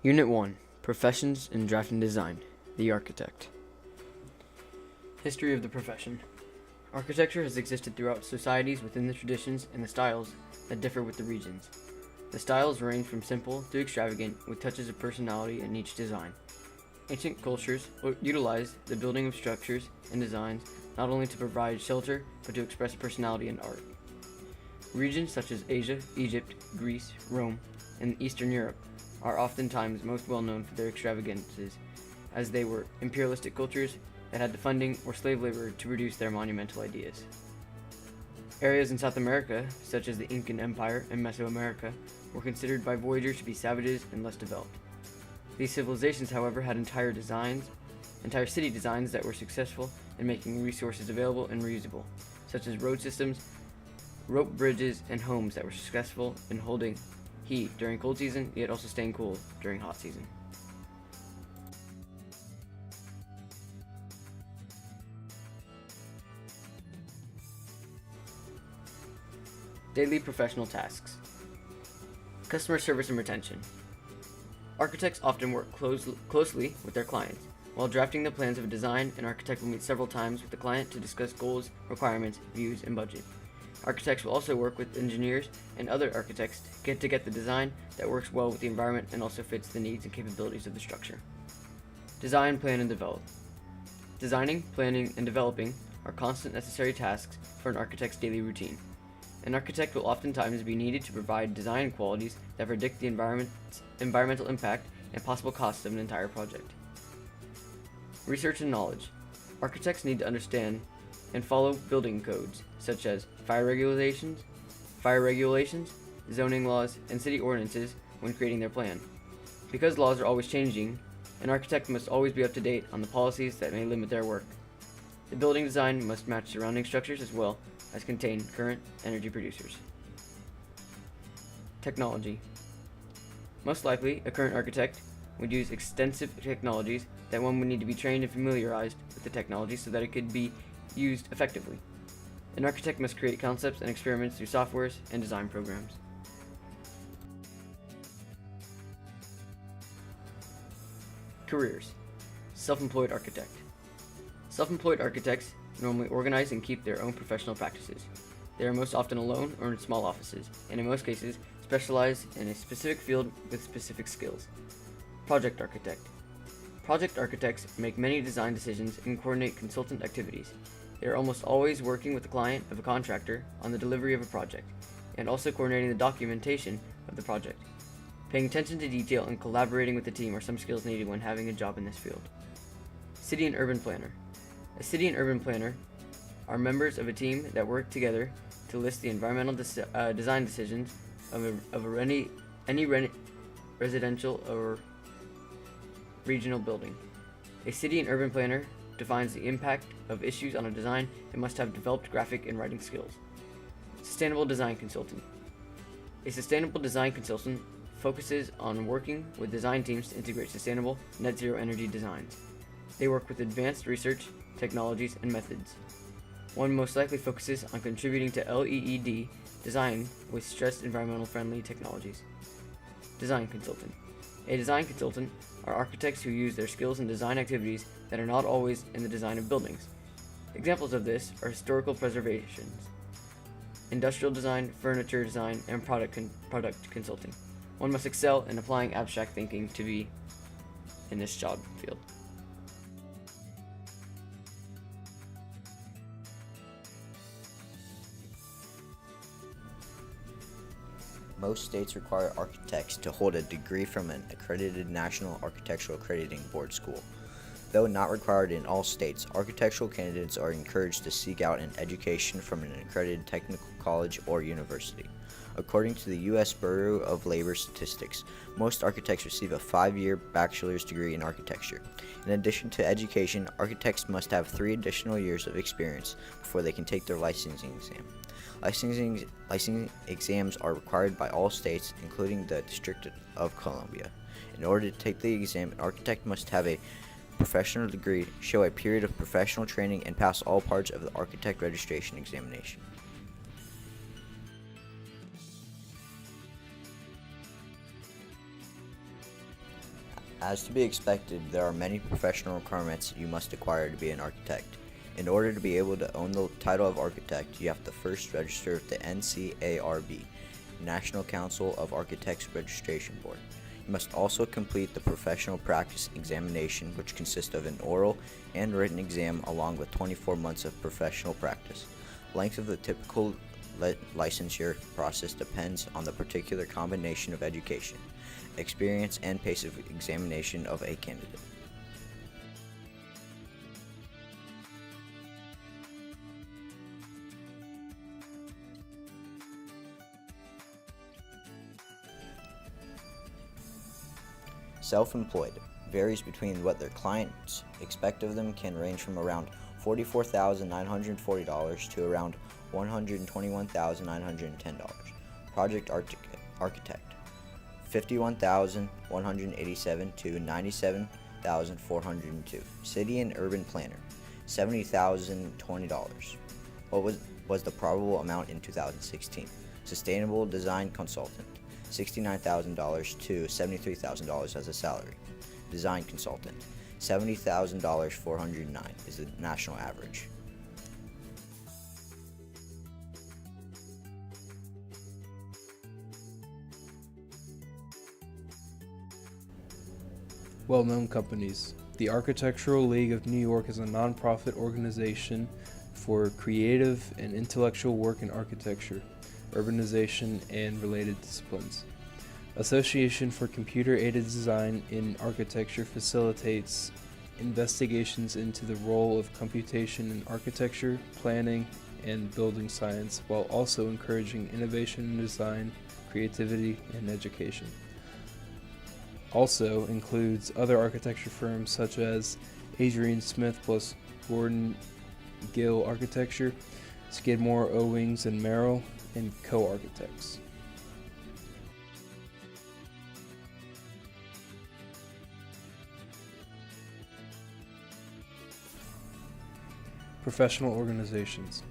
Unit 1 Professions in Draft and Design. The Architect. History of the profession. Architecture has existed throughout societies within the traditions and the styles that differ with the regions. The styles range from simple to extravagant, with touches of personality in each design. Ancient cultures utilized the building of structures and designs not only to provide shelter, but to express personality in art. Regions such as Asia, Egypt, Greece, Rome, and Eastern Europe are oftentimes most well known for their extravagances, as they were imperialistic cultures that had the funding or slave labor to produce their monumental ideas. Areas in South America, such as the Incan Empire and Mesoamerica, were considered by voyagers to be savages and less developed. These civilizations, however, had entire city designs that were successful in making resources available and reusable, such as road systems, rope bridges, and homes that were successful in holding heat during cold season, yet also staying cool during hot season. Daily professional tasks. Customer service and retention. Architects often work closely with their clients. While drafting the plans of a design, an architect will meet several times with the client to discuss goals, requirements, views, and budget. Architects will also work with engineers and other architects to get the design that works well with the environment and also fits the needs and capabilities of the structure. Design, plan, and develop. Designing, planning, and developing are constant necessary tasks for an architect's daily routine. An architect will oftentimes be needed to provide design qualities that predict the environmental impact and possible costs of an entire project. Research and knowledge. Architects need to understand and follow building codes such as fire regulations, zoning laws, and city ordinances when creating their plan. Because laws are always changing, an architect must always be up to date on the policies that may limit their work. The building design must match surrounding structures as well as contain current energy producers. Technology. Most likely, a current architect would use extensive technologies that one would need to be trained and familiarized with the technology so that it could be used effectively. An architect must create concepts and experiments through softwares and design programs. Careers. Self-employed architect. Self-employed architects normally organize and keep their own professional practices. They are most often alone or in small offices, and in most cases, specialize in a specific field with specific skills. Project architect. Project architects make many design decisions and coordinate consultant activities. They are almost always working with the client of a contractor on the delivery of a project, and also coordinating the documentation of the project. Paying attention to detail and collaborating with the team are some skills needed when having a job in this field. City and urban planner. A city and urban planner are members of a team that work together to list the environmental design decisions of any residential or regional building. A city and urban planner defines the impact of issues on a design and must have developed graphic and writing skills. Sustainable design consultant. A sustainable design consultant focuses on working with design teams to integrate sustainable net zero energy designs. They work with advanced research, technologies, and methods. One most likely focuses on contributing to LEED design with stressed environmental friendly technologies. Design consultant. A design consultant are architects who use their skills in design activities that are not always in the design of buildings. Examples of this are historical preservations, industrial design, furniture design, and product consulting. One must excel in applying abstract thinking to be in this job field. Most states require architects to hold a degree from an accredited National Architectural Accrediting Board school. Though not required in all states, architectural candidates are encouraged to seek out an education from an accredited technical college or university. According to the U.S. Bureau of Labor Statistics, most architects receive a 5-year bachelor's degree in architecture. In addition to education, architects must have 3 additional years of experience before they can take their licensing exam. Licensing exams are required by all states, including the District of Columbia. In order to take the exam, an architect must have a professional degree, show a period of professional training, and pass all parts of the architect registration examination. As to be expected, there are many professional requirements you must acquire to be an architect. In order to be able to own the title of architect, you have to first register with the NCARB, National Council of Architects Registration Board. You must also complete the professional practice examination, which consists of an oral and written exam along with 24 months of professional practice. Length of the typical licensure process depends on the particular combination of education, experience, and pace of examination of a candidate. Self-employed varies between what their clients expect of them, can range from around $44,940 to around $121,910. Project architect, $51,187 to $97,402. City and urban planner, $70,020. What was the probable amount in 2016? Sustainable design consultant, $69,000 to $73,000 as a salary. Design consultant, $70,000 409 is the national average. Well-known companies. The Architectural League of New York is a nonprofit organization for creative and intellectual work in architecture, urbanization, and related disciplines. Association for Computer-Aided Design in Architecture facilitates investigations into the role of computation in architecture, planning, and building science, while also encouraging innovation in design, creativity, and education. Also includes other architecture firms such as Adrian Smith plus Gordon Gill Architecture, Skidmore, Owings and Merrill, and Co-Architects. Professional organizations.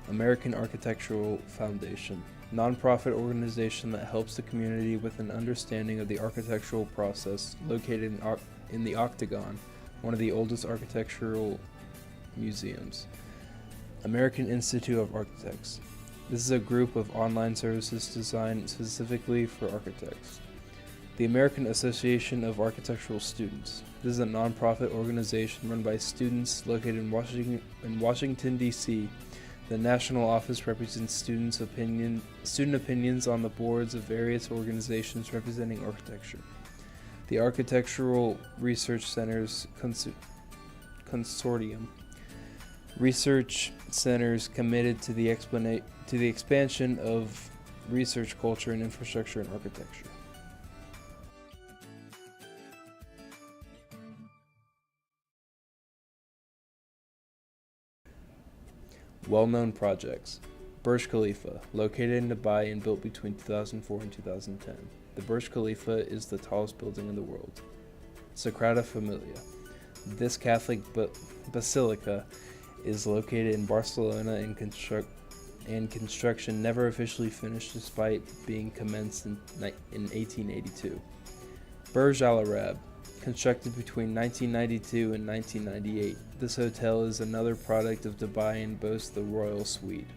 American Architectural Foundation, nonprofit organization that helps the community with an understanding of the architectural process, located in the Octagon, one of the oldest architectural museums. American Institute of Architects. This is a group of online services designed specifically for architects. The American Association of Architectural Students. This is a nonprofit organization run by students located in Washington, D.C. The national office represents student opinions on the boards of various organizations representing architecture. The Architectural Research Centers Consortium. Research centers committed to the expansion of research culture and infrastructure in architecture. Well-known projects. Burj Khalifa, located in Dubai and built between 2004 and 2010. The Burj Khalifa is the tallest building in the world. Sagrada Familia. This Catholic basilica is located in Barcelona and construction never officially finished despite being commenced in 1882. Burj Al Arab, constructed between 1992 and 1998. This hotel is another product of Dubai and boasts the Royal Suite,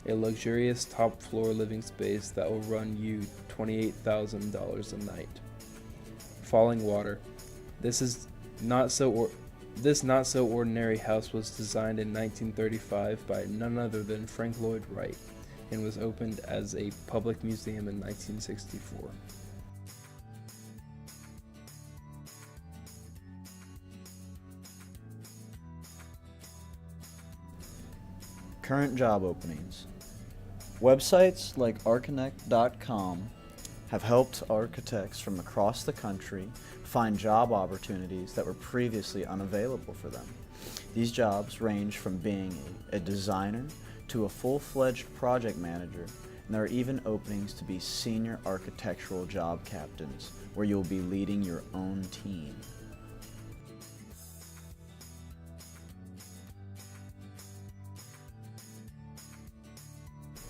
a luxurious top-floor living space that will run you $28,000 a night. Falling Water. This not so ordinary house was designed in 1935 by none other than Frank Lloyd Wright and was opened as a public museum in 1964. Current job openings. Websites like Archinect.com have helped architects from across the country find job opportunities that were previously unavailable for them. These jobs range from being a designer to a full-fledged project manager, and there are even openings to be senior architectural job captains, where you'll be leading your own team.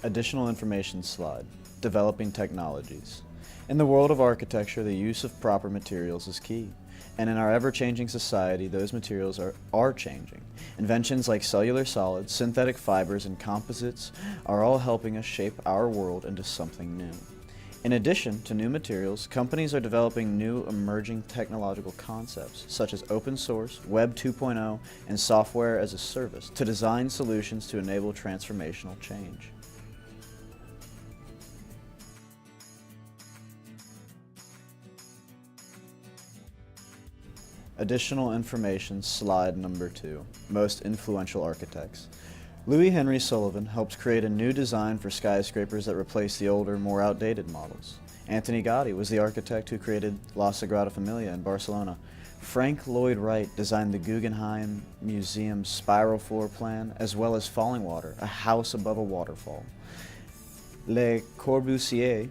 Additional information slide. Developing technologies. In the world of architecture, the use of proper materials is key. And in our ever-changing society, those materials are changing. Inventions like cellular solids, synthetic fibers, and composites are all helping us shape our world into something new. In addition to new materials, companies are developing new emerging technological concepts, such as open source, Web 2.0, and software as a service, to design solutions to enable transformational change. Additional information, slide number 2, most influential architects. Louis Henry Sullivan helped create a new design for skyscrapers that replaced the older, more outdated models. Anthony Gaudi was the architect who created La Sagrada Familia in Barcelona. Frank Lloyd Wright designed the Guggenheim Museum spiral floor plan, as well as Falling Water, a house above a waterfall. Le Corbusier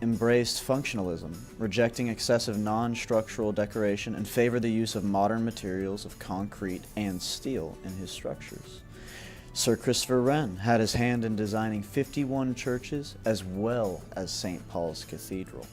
embraced functionalism, rejecting excessive non-structural decoration, and favored the use of modern materials of concrete and steel in his structures. Sir Christopher Wren had his hand in designing 51 churches as well as St. Paul's Cathedral.